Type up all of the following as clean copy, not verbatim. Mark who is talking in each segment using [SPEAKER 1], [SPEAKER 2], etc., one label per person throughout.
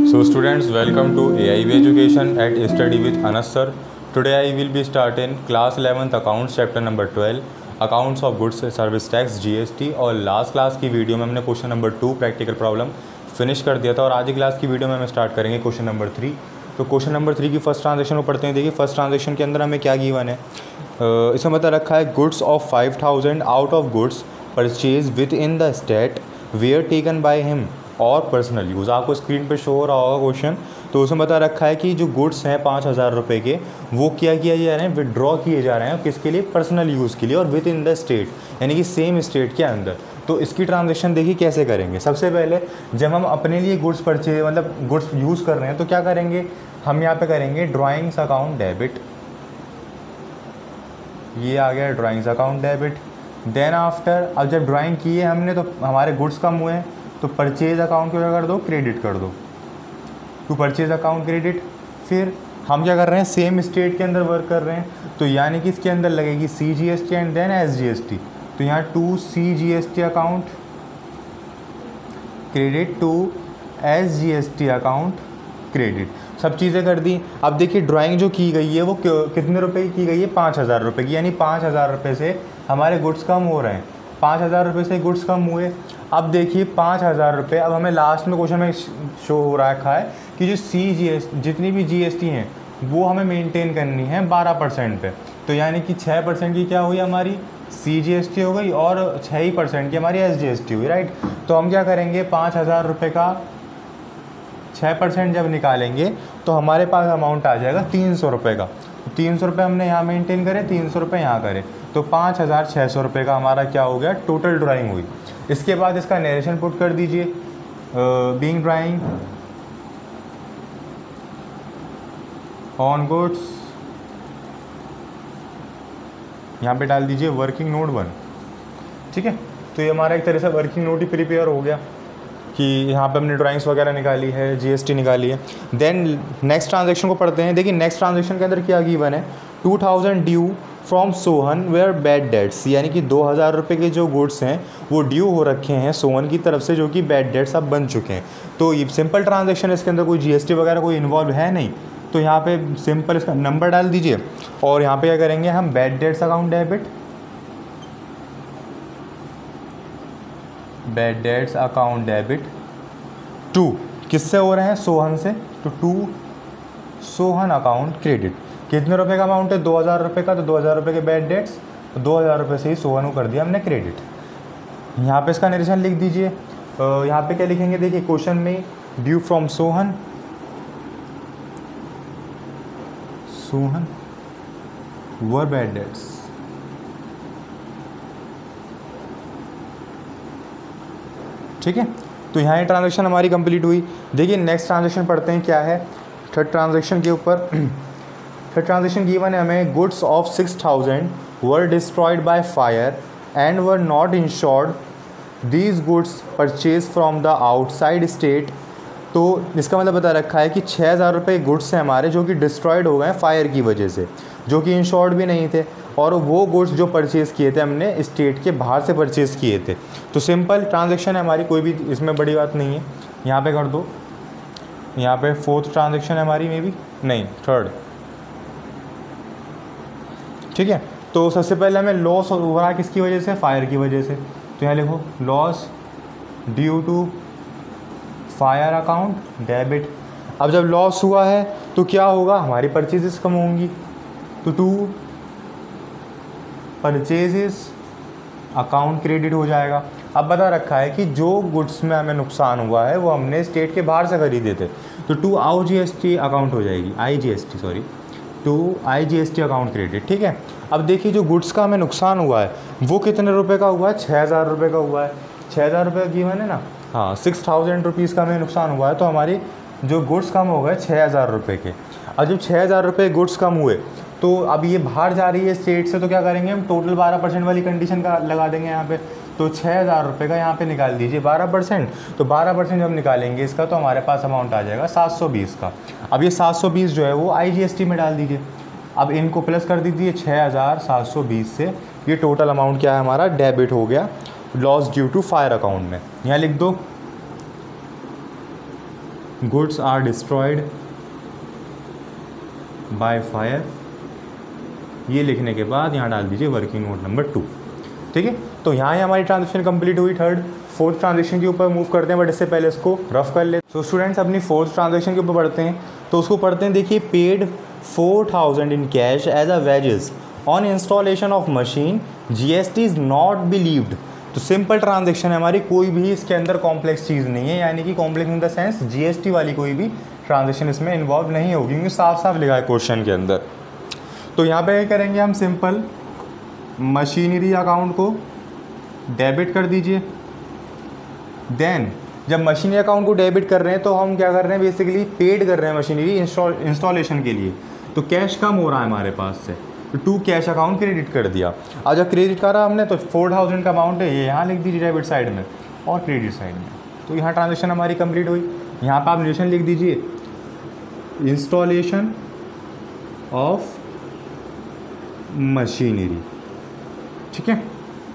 [SPEAKER 1] So students, welcome to AIB Education at Study with Anas sir. Today I will be starting class 11th accounts chapter number 12 accounts of goods service tax GST। और last class की video में हमने question number 2 practical problem finish कर दिया था और आज की क्लास की वीडियो में हम स्टार्ट करेंगे क्वेश्चन नंबर 3। तो क्वेश्चन नंबर 3 की फर्स्ट ट्रांजेक्शन को पढ़ते हैं। देखिए फर्स्ट ट्रांजेक्शन के अंदर हमें क्या गिवन है, इसमें बता रखा है goods of 5000 out of goods purchase with in the state where taken by him और पर्सनल यूज़। आपको स्क्रीन पे शो हो रहा होगा क्वेश्चन। तो उसमें बता रखा है कि जो गुड्स हैं 5000 रुपये के, वो क्या किया जा रहे हैं, विड्रॉ किए जा रहे हैं किसके लिए, पर्सनल यूज़ के लिए और विद इन द स्टेट, यानी कि सेम स्टेट के अंदर। तो इसकी ट्रांजेक्शन देखिए कैसे करेंगे। सबसे पहले जब हम अपने लिए गुड्स परचेज मतलब गुड्स यूज़ कर रहे हैं तो क्या करेंगे, हम यहाँ पे करेंगे ड्राइंग्स अकाउंट डेबिट। ये आ गया drawings account debit. Then after अब जब ड्राइंग की है हमने तो हमारे गुड्स कम हुए हैं तो परचेज अकाउंट को क्या कर दो, क्रेडिट कर दो, टू परचेज अकाउंट क्रेडिट। फिर हम क्या कर रहे हैं, सेम स्टेट के अंदर वर्क कर रहे हैं तो यानी कि इसके अंदर लगेगी CGST एंड देन SGST। तो यहाँ to CGST account credit, to SGST account credit, सब चीज़ें कर दी। अब देखिए ड्राइंग जो की गई है वो कितने रुपए की गई है, 5000 रुपये की, यानी 5000 रुपये से हमारे गुड्स कम हो रहे हैं। 5000 रुपये से गुड्स कम हुए। अब देखिए 5000 रुपये, अब हमें लास्ट में क्वेश्चन में शो हो रखा है कि जो CGST जितनी भी GST हैं वो हमें मेंटेन करनी है 12% पे। तो यानी कि 6% की क्या हुई हमारी CGST हो गई और 6% की हमारी SGST हुई, राइट। तो हम क्या करेंगे, 5000 रुपये का 6% जब निकालेंगे तो हमारे पास अमाउंट आ जाएगा 300 रुपये का। 300 रुपये हमने यहाँ मेंटेन करे, 300 रुपये यहाँ करे, तो 5600 रुपये का हमारा क्या हो गया, टोटल ड्राइंग हुई। इसके बाद इसका नरेशन पुट कर दीजिए, बीइंग ड्राइंग ऑन गुड्स, यहाँ पे डाल दीजिए वर्किंग नोट 1, ठीक है। तो ये हमारा एक तरह से वर्किंग नोट ही प्रिपेयर हो गया कि यहाँ पे हमने ड्राइंग्स वगैरह निकाली है, GST निकाली है। देन नेक्स्ट ट्रांजेक्शन को पढ़ते हैं। देखिए नेक्स्ट ट्रांजेक्शन के अंदर क्या गिवन है, 2000 due from Sohan where bad debts, यानी कि 2000 रुपये के जो गुड्स हैं वो ड्यू हो रखे हैं सोहन की तरफ से, जो कि बैड डेट्स अब बन चुके हैं। तो ये सिंपल ट्रांजेक्शन, इसके अंदर कोई GST वगैरह कोई इन्वॉल्व है नहीं। तो यहाँ पे सिंपल इसका नंबर डाल दीजिए और यहाँ पे क्या करेंगे हम, bad debts account debit, bad debts account debit to किससे हो रहे हैं, सोहन से, तो टू सोहन अकाउंट क्रेडिट। कितने रुपए का अमाउंट है, 2000 रुपये का, तो 2000 रुपये के बैड डेट्स, तो 2000 रुपये से ही सोहन को कर दिया हमने क्रेडिट। यहाँ पे इसका नरेशन लिख दीजिए। यहाँ पे क्या लिखेंगे, देखिए क्वेश्चन में due from Sohan, Sohan were bad debts, ठीक है। तो यहाँ ये ट्रांजेक्शन हमारी कंप्लीट हुई। देखिए नेक्स्ट ट्रांजेक्शन पढ़ते हैं क्या है, थर्ड ट्रांजेक्शन के ऊपर। थर्ड ट्रांजेक्शन गिवन है हमें, goods of 6000 were destroyed by fire and were not insured, these goods purchase from the outside state. तो इसका मतलब बता रखा है कि 6000 रुपये गुड्स हैं हमारे जो कि डिस्ट्रॉयड हो गए फायर की वजह से, जो कि इंश्योर्ड भी नहीं थे, और वो गुड्स जो परचेज़ किए थे हमने स्टेट के बाहर से परचेज़ किए थे। तो सिंपल ट्रांजेक्शन है हमारी, कोई भी इसमें बड़ी बात नहीं है। यहाँ पे कर दो, यहाँ पे फोर्थ ट्रांजेक्शन है हमारी, मे बी नहीं थर्ड, ठीक है। तो सबसे पहले हमें लॉस हो रहा किसकी वजह से, फायर की वजह से। तो यहाँ लिखो loss due to fire account debit. अब जब लॉस हुआ है तो क्या होगा, हमारी परचेजेस कम होंगी, तो टू परचेजेस अकाउंट क्रेडिट हो जाएगा। अब बता रखा है कि जो गुड्स में हमें नुकसान हुआ है वो हमने स्टेट के बाहर से खरीदे थे, तो टू IGST अकाउंट हो जाएगी, IGST sorry, to IGST account credit, ठीक है। अब देखिए जो गुड्स का हमें नुकसान हुआ है वो कितने रुपए का हुआ है, 6000 रुपये का हुआ है। 6000 रुपये का गिवन है ना, हाँ 6000 रुपीज़ का हमें नुकसान हुआ है, तो हमारी जो गुड्स कम हो गए 6000 रुपये के। और जब 6000 रुपये गुड्स कम हुए तो अब ये बाहर जा रही है स्टेट से, तो क्या करेंगे हम, टोटल 12% वाली कंडीशन का लगा देंगे यहाँ पे। तो 6000 रुपये का यहाँ पे निकाल दीजिए 12%, तो 12% जब निकालेंगे इसका तो हमारे पास अमाउंट आ जाएगा 720 का। अब ये 720 जो है वो IGST में डाल दीजिए। अब इनको प्लस कर दीजिए 6720 से, ये टोटल अमाउंट क्या है हमारा, डेबिट हो गया loss due to fire account में। यहाँ लिख दो goods are destroyed by fire, ये लिखने के बाद यहाँ डाल दीजिए वर्किंग नोट नंबर 2। ठीक है, तो यहाँ ही हमारी ट्रांजेक्शन कंप्लीट हुई। थर्ड फोर्थ ट्रांजेक्शन के ऊपर मूव करते हैं, बट इससे पहले इसको रफ कर लेते। तो स्टूडेंट्स अपनी फोर्थ ट्रांजेक्शन के ऊपर पढ़ते हैं, तो उसको पढ़ते हैं। देखिए, paid 4000 in cash as a wages on installation of machine, GST is not believed. तो सिंपल ट्रांजेक्शन है हमारी, कोई भी इसके अंदर कॉम्प्लेक्स चीज़ नहीं है, यानी कि complex in the sense GST वाली कोई भी ट्रांजेक्शन इसमें इन्वॉल्व नहीं होगी, क्योंकि साफ साफ लिखा है क्वेश्चन के अंदर। तो यहाँ पे क्या करेंगे हम, सिंपल मशीनरी अकाउंट को डेबिट कर दीजिए। देन जब मशीनरी अकाउंट को डेबिट कर रहे हैं तो हम क्या कर रहे हैं, बेसिकली पेड कर रहे हैं मशीनरी इंस्टॉलेशन के लिए। तो कैश कम हो रहा है हमारे पास से, तो टू कैश अकाउंट क्रेडिट कर दिया। और जब क्रेडिट करा हमने तो 4000 का अमाउंट है, ये यहाँ लिख दीजिए डेबिट साइड में और क्रेडिट साइड में। तो यहाँ ट्रांजेक्शन हमारी कंप्लीट हुई। यहाँ पर आप नोटेशन लिख दीजिए, इंस्टॉलेशन ऑफ मशीनरी। ठीक है,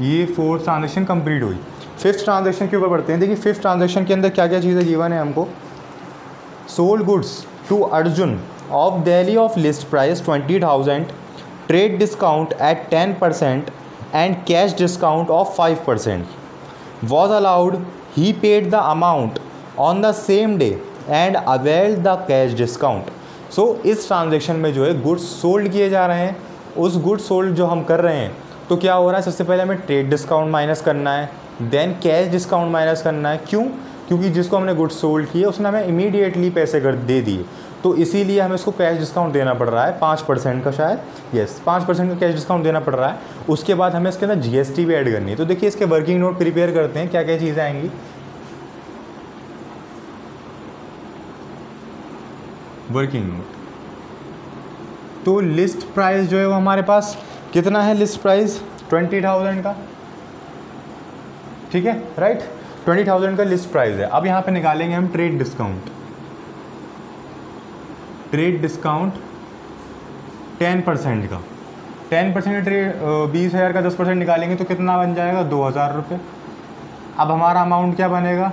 [SPEAKER 1] ये फोर्थ ट्रांजेक्शन कंप्लीट हुई। फिफ्थ ट्रांजेक्शन के ऊपर बढ़ते हैं। देखिए, फिफ्थ ट्रांजेक्शन के अंदर क्या क्या चीज़ें गिवन है हमको। Sold goods to Arjun of Delhi of list price 20,000, trade discount at 10% and cash discount of 5% was allowed. He paid the amount on the same day and availed the cash discount. So इस transaction में जो है goods sold किए जा रहे हैं, उस goods sold जो हम कर रहे हैं तो क्या हो रहा है, सबसे पहले हमें ट्रेड डिस्काउंट माइनस करना है, देन कैश डिस्काउंट माइनस करना है। क्यों? क्योंकि जिसको हमने गुड्स सोल्ड किए उसने हमें इमीडिएटली पैसे दे दिए, तो इसीलिए हमें इसको कैश डिस्काउंट देना पड़ रहा है 5% का, शायद यस 5% का कैश डिस्काउंट देना पड़ रहा है। उसके बाद हमें इसके अंदर GST भी ऐड करनी है। तो देखिए, इसके वर्किंग नोट प्रिपेयर करते हैं, क्या क्या चीज़ें आएंगी। वर्किंग नोट, तो लिस्ट प्राइस जो है वो हमारे पास कितना है, लिस्ट प्राइस 20,000 का। ठीक है, राइट, 20,000 का लिस्ट प्राइस है। अब यहाँ पे निकालेंगे हम ट्रेड डिस्काउंट। ट्रेड डिस्काउंट 10% का, 10% ट्रेड 20,000 का 10% निकालेंगे तो कितना बन जाएगा, 2,000 रुपये। अब हमारा अमाउंट क्या बनेगा,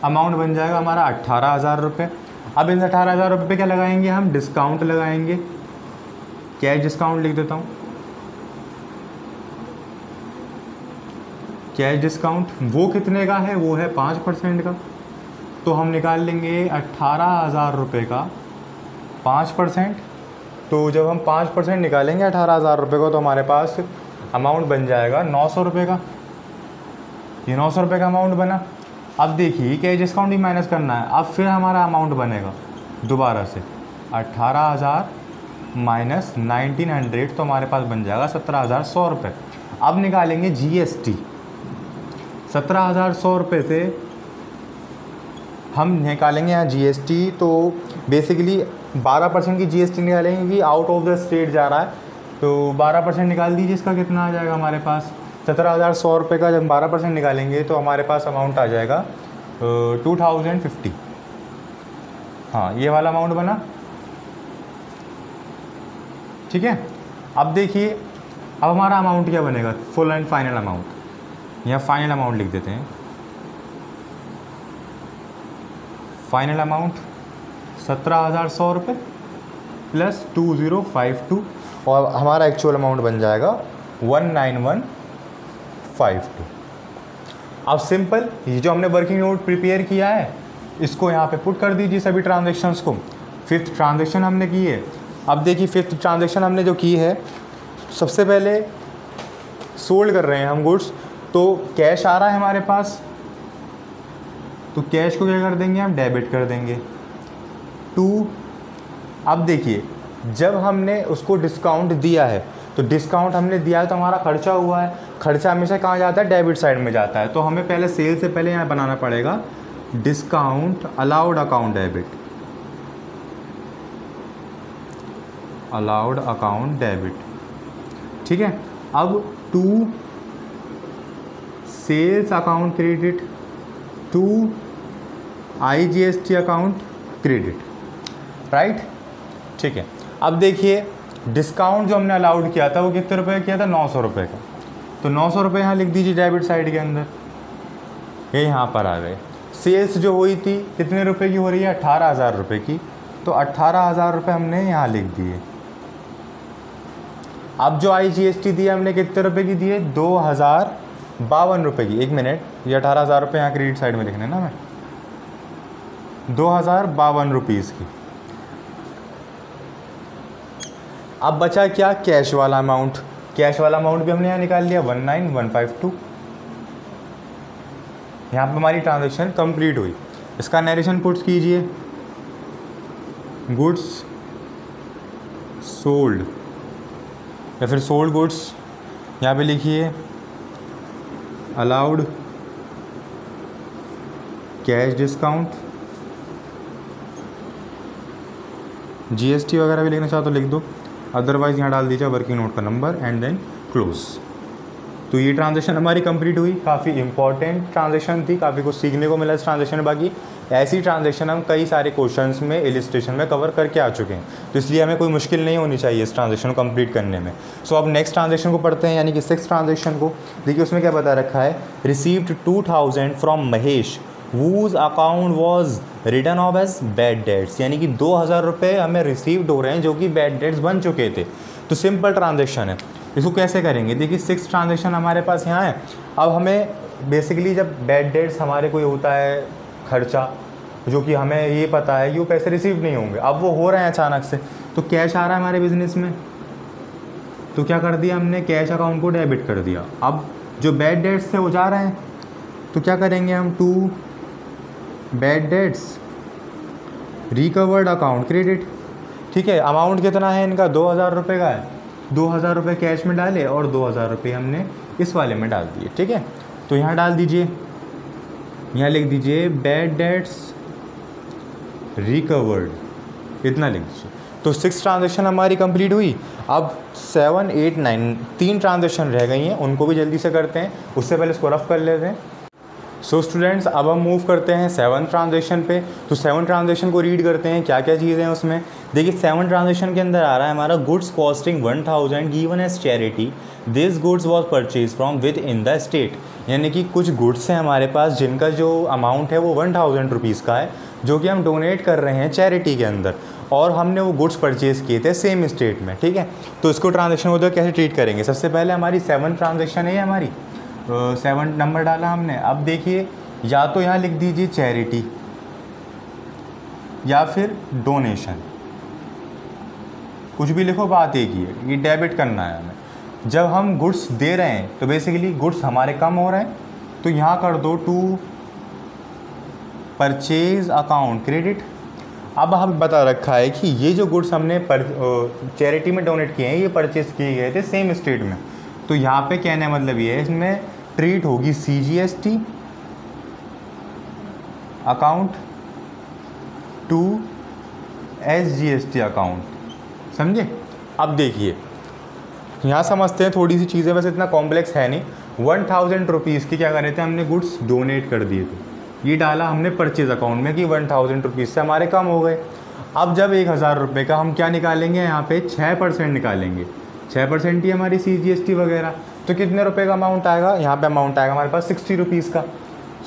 [SPEAKER 1] अमाउंट बन जाएगा हमारा 18,000 रुपये। अब इन 18,000 रुपये पे क्या लगाएंगे हम, डिस्काउंट लगाएंगे। कैश डिस्काउंट लिख देता हूँ, कैश डिस्काउंट वो कितने का है, वो है 5% का। तो हम निकाल लेंगे 18,000 रुपये का 5%। तो जब हम 5% निकालेंगे 18,000 रुपये को, तो हमारे पास अमाउंट बन जाएगा 900 रुपये का। ये 900 रुपये का अमाउंट बना। अब देखिए, कैश डिस्काउंट भी माइनस करना है। अब फिर हमारा अमाउंट बनेगा दोबारा से 18,000 माइनस 1900, तो हमारे पास बन जाएगा 17,100 रुपये। अब निकालेंगे GST। 17,100 रुपये से हम निकालेंगे यहाँ GST, तो बेसिकली 12% की GST निकालेंगे कि आउट ऑफ द स्टेट जा रहा है। तो 12% निकाल दीजिए, इसका कितना आ जाएगा हमारे पास, 17,100 रुपये का जब 12% निकालेंगे तो हमारे पास अमाउंट आ जाएगा 2050। हाँ, ये वाला अमाउंट बना। ठीक है, अब देखिए, अब हमारा अमाउंट क्या बनेगा, फुल एंड फाइनल अमाउंट। यहाँ फाइनल अमाउंट लिख देते हैं। फाइनल अमाउंट 17,100 रुपये प्लस 2052, और हमारा एक्चुअल अमाउंट बन जाएगा 19152। अब सिंपल, ये जो हमने वर्किंग नोट प्रिपेयर किया है इसको यहाँ पे पुट कर दीजिए सभी ट्रांजेक्शन्स को। फिफ्थ ट्रांजेक्शन हमने की है। अब देखिए, फिफ्थ ट्रांजेक्शन हमने जो की है, सबसे पहले सोल्ड कर रहे हैं हम गुड्स, तो कैश आ रहा है हमारे पास, तो कैश को क्या कर देंगे हम, डेबिट कर देंगे टू। अब देखिए, जब हमने उसको डिस्काउंट दिया है, तो डिस्काउंट हमने दिया है तो हमारा खर्चा हुआ है। खर्चा हमेशा कहाँ जाता है, डेबिट साइड में जाता है। तो हमें पहले सेल से पहले यहाँ बनाना पड़ेगा discount allowed account debit, allowed account debit. ठीक है, अब to sales account credit, to IGST account credit, right. ठीक है, अब देखिए, डिस्काउंट जो हमने अलाउड किया था वो कितने रुपए किया था, 900 रुपये का। तो 900 रुपये यहाँ लिख दीजिए डेबिट साइड के अंदर, ये यहाँ पर आ गए। सेल्स जो हुई थी कितने रुपए की हो रही है, 18,000 रुपये की, तो 18,000 रुपये हमने यहाँ लिख दिए। अब जो IGST दी हमने कितने रुपए की दी है, 2,052 रुपये की। 1 मिनट, ये 18,000 रुपये यहाँ क्रेडिट साइड में लिखने ना मैं, 2,052 रुपीज़ की। अब बचा क्या, कैश वाला अमाउंट। कैश वाला अमाउंट भी हमने यहाँ निकाल लिया, 19,152। यहाँ पे हमारी ट्रांजैक्शन कंप्लीट हुई। इसका नरेशन पुट कीजिए, गुड्स सोल्ड या फिर सोल्ड गुड्स, यहाँ पे लिखिए अलाउड कैश डिस्काउंट। GST वगैरह भी लिखना चाहो तो लिख दो, अदरवाइज़ यहाँ डाल दीजिए वर्किंग नोट का नंबर एंड देन क्लोज। तो ये ट्रांजैक्शन हमारी कंप्लीट हुई। काफ़ी इंपॉर्टेंट ट्रांजैक्शन थी, काफ़ी कुछ सीखने को मिला इस ट्रांजैक्शन में। बाकी ऐसी ट्रांजैक्शन हम कई सारे क्वेश्चंस में इलिस्ट्रेशन में कवर करके आ चुके हैं, तो इसलिए हमें कोई मुश्किल नहीं होनी चाहिए इस ट्रांजैक्शन को कंप्लीट करने में। सो अब नेक्स्ट ट्रांजैक्शन को पढ़ते हैं, यानी कि 6th ट्रांजैक्शन को। देखिए उसमें क्या बता रखा है, received 2,000 from Mahesh whose account was written off as bad debts, यानी कि 2,000 रुपये हमें रिसीव्ड हो रहे हैं जो कि बैड डेट्स बन चुके थे। तो सिंपल ट्रांजैक्शन है, इसको कैसे करेंगे। देखिए 6th ट्रांजैक्शन हमारे पास यहाँ है। अब हमें बेसिकली जब बैड डेट्स हमारे कोई होता है खर्चा, जो कि हमें ये पता है कि वो पैसे रिसीव नहीं होंगे, अब वो हो रहे हैं अचानक से, तो कैश आ रहा है हमारे बिजनेस में, तो क्या कर दिया हमने, कैश अकाउंट को डेबिट कर दिया। अब जो बैड डेट्स थे वो जा रहे हैं, तो क्या करेंगे हम, to bad debts recovered account credit. ठीक है, अमाउंट कितना है इनका, 2,000 रुपये का है। 2,000 रुपये कैश में डाले और 2,000 रुपये हमने इस वाले में डाल दिए। ठीक है, तो यहाँ डाल दीजिए, यहाँ लिख दीजिए बैड डेट्स रिकवर्ड, इतना लिख दीजिए। तो 6 ट्रांजैक्शन हमारी कंप्लीट हुई। अब 7, 8, 9 3 ट्रांजैक्शन रह गई हैं, उनको भी जल्दी से करते हैं। उससे पहले इसको रफ कर लेते हैं। सो स्टूडेंट्स, अब हम मूव करते हैं 7th ट्रांजैक्शन पे। तो 7th ट्रांजैक्शन को रीड करते हैं, क्या क्या चीज़ें हैं उसमें। देखिए 7th ट्रांजैक्शन के अंदर आ रहा है हमारा goods costing 1,000 given as charity, this goods was purchase from within the state, यानी कि कुछ गुड्स हैं हमारे पास जिनका जो अमाउंट है वो 1,000 रुपीज़ का है, जो कि हम डोनेट कर रहे हैं चैरिटी के अंदर, और हमने वो गुड्स परचेज़ किए थे सेम स्टेट में। ठीक है, तो इसको ट्रांजैक्शन होते हुए कैसे ट्रीट करेंगे। सबसे पहले हमारी 7th ट्रांजैक्शन है हमारी, 7 नंबर डाला हमने। अब देखिए, या तो यहाँ लिख दीजिए चैरिटी या फिर डोनेशन, कुछ भी लिखो, बात एक ही है, ये डेबिट करना है हमें। जब हम गुड्स दे रहे हैं तो बेसिकली गुड्स हमारे कम हो रहे हैं, तो यहाँ कर दो टू परचेज अकाउंट क्रेडिट। अब हमें बता रखा है कि ये जो गुड्स हमने चैरिटी में डोनेट किए हैं ये परचेज किए गए थे सेम स्टेट में, तो यहाँ पे कहने का मतलब ये है, इसमें ट्रीट होगी CGST account to SGST account, समझे। अब देखिए यहाँ समझते हैं थोड़ी सी चीज़ें, वैसे इतना कॉम्प्लेक्स है नहीं। 1,000 रुपीज़ की क्या कर रहे थे हमने, गुड्स डोनेट कर दिए थे, ये डाला हमने परचेज अकाउंट में कि 1,000 रुपीज़ से हमारे कम हो गए। अब जब 1,000 रुपये का हम क्या निकालेंगे, यहाँ पे 6% निकालेंगे, 6% ही हमारी CGST वगैरह, तो कितने रुपए का अमाउंट आएगा, यहाँ पे अमाउंट आएगा हमारे पास 60 रुपीज़ का।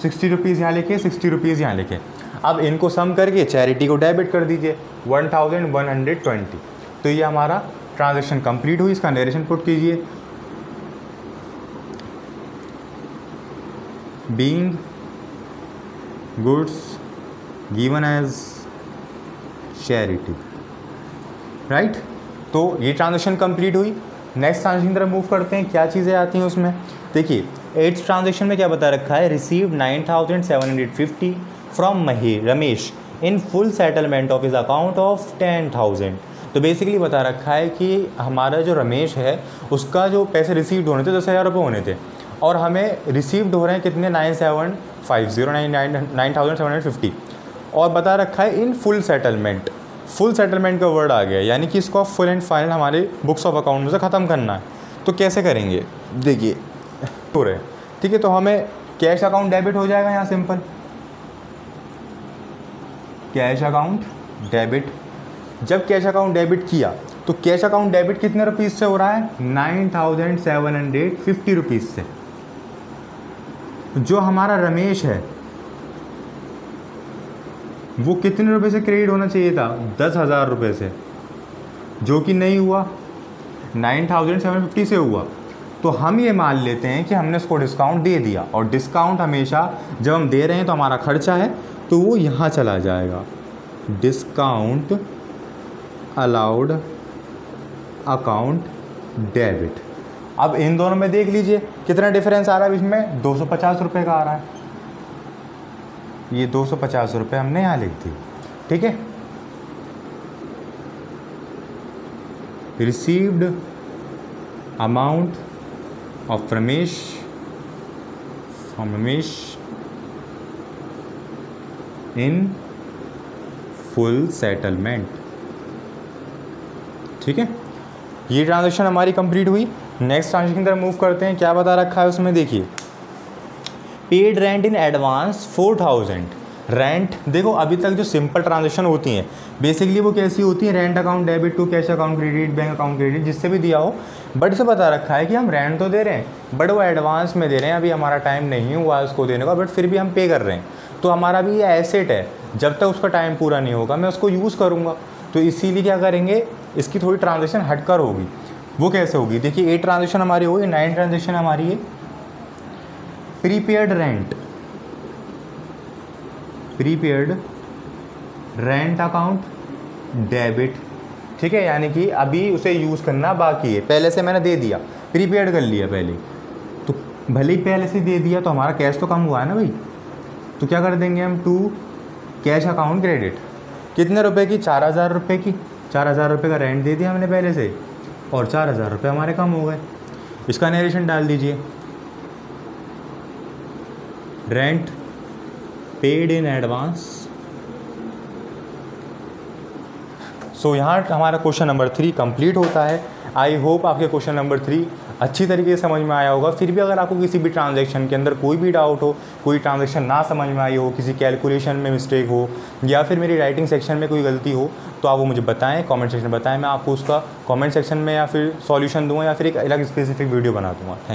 [SPEAKER 1] 60 रुपीज़ यहाँ लिखे, 60 रुपीज़ यहाँ लिखे। अब इनको सम करके चैरिटी को डेबिट कर दीजिए 1,120। तो ये हमारा ट्रांजैक्शन कंप्लीट हुई। इसका नरेशन पुट कीजिए, being goods given as charity, right. तो ये ट्रांजैक्शन कंप्लीट हुई। नेक्स्ट ट्रांजैक्शन की तरफ मूव करते हैं, क्या चीज़ें आती हैं उसमें। देखिए 8th ट्रांजैक्शन में क्या बता रखा है, received 9,750 from Ramesh in full settlement of his account of 10,000। तो बेसिकली बता रखा है कि हमारा जो रमेश है उसका जो पैसे रिसीव्ड होने थे 10,000 रुपये होने थे, और हमें रिसीव्ड हो रहे हैं कितने, 9,750, और बता रखा है in full settlement. Full settlement का वर्ड आ गया, यानी कि इसको फुल एंड फाइनल हमारे बुक्स ऑफ अकाउंट में से ख़त्म करना है। तो कैसे करेंगे, देखिए हो रहे, ठीक है। तो हमें कैश अकाउंट डेबिट हो जाएगा यहाँ, सिंपल कैश अकाउंट डेबिट। जब कैश अकाउंट डेबिट किया तो कैश अकाउंट डेबिट कितने रुपीज़ से हो रहा है, 9,750 रुपीज़ से। जो हमारा रमेश है वो कितने रुपए से क्रेडिट होना चाहिए था? 10,000 रुपये से, जो कि नहीं हुआ, 9,750 से हुआ। तो हम ये मान लेते हैं कि हमने उसको डिस्काउंट दे दिया, और डिस्काउंट हमेशा जब हम दे रहे हैं तो हमारा खर्चा है, तो वो यहाँ चला जाएगा, डिस्काउंट अलाउड अकाउंट डेबिट। अब इन दोनों में देख लीजिए कितना डिफरेंस आ रहा है इसमें, 250 रुपये का आ रहा है। ये 250 रुपये हमने यहाँ लिख दी, ठीक है। Received amount of Ramesh in full settlement, ठीक है। ये ट्रांजेक्शन हमारी कंप्लीट हुई। नेक्स्ट ट्रांजेक्शन की तरफ मूव करते हैं। क्या बता रखा है उसमें, देखिए, paid rent in advance 4,000। Rent देखो, अभी तक जो सिंपल ट्रांजेक्शन होती हैं बेसिकली वो कैसी होती हैं, rent account debit to cash account credit, bank account credit, जिससे भी दिया हो। बट इसे बता रखा है कि हम रेंट तो दे रहे हैं बट वो एडवांस में दे रहे हैं, अभी हमारा टाइम नहीं हुआ है उसको देने का, बट फिर भी हम पे कर रहे हैं। तो हमारा भी ये एसेट है, जब तक उसका टाइम पूरा नहीं होगा मैं उसको यूज़ करूँगा। तो इसीलिए क्या करेंगे, इसकी थोड़ी ट्रांजेक्शन हटकर होगी। वो कैसे होगी, देखिए 8 ट्रांजेक्शन हमारी होगी, 9 ट्रांजेक्शन हमारी है प्रीपेड रेंट अकाउंट डेबिट, ठीक है। यानी कि अभी उसे यूज़ करना बाकी है, पहले से मैंने दे दिया, प्रीपेड कर लिया पहले, तो भले ही पहले से दे दिया तो हमारा कैश तो कम हुआ है ना भाई। तो क्या कर देंगे हम, टू कैश अकाउंट क्रेडिट, कितने रुपए की, 4,000 रुपये की। 4,000 रुपये का रेंट दे दिया हमने पहले से, और 4,000 रुपये हमारे कम हो गए। इसका नरेशन डाल दीजिए, रेंट पेड इन एडवांस। सो यहाँ हमारा क्वेश्चन नंबर 3 कंप्लीट होता है। आई होप आपके क्वेश्चन नंबर 3 अच्छी तरीके से समझ में आया होगा। फिर भी अगर आपको किसी भी ट्रांजैक्शन के अंदर कोई भी डाउट हो, कोई ट्रांजैक्शन ना समझ में आई हो, किसी कैलकुलेशन में मिस्टेक हो, या फिर मेरी राइटिंग सेक्शन में कोई गलती हो, तो आप वो मुझे बताएं, कमेंट सेक्शन में बताएं। मैं आपको उसका कमेंट सेक्शन में या फिर सॉल्यूशन दूंगा या फिर एक अलग स्पेसिफिक वीडियो बना दूंगा। Thank you.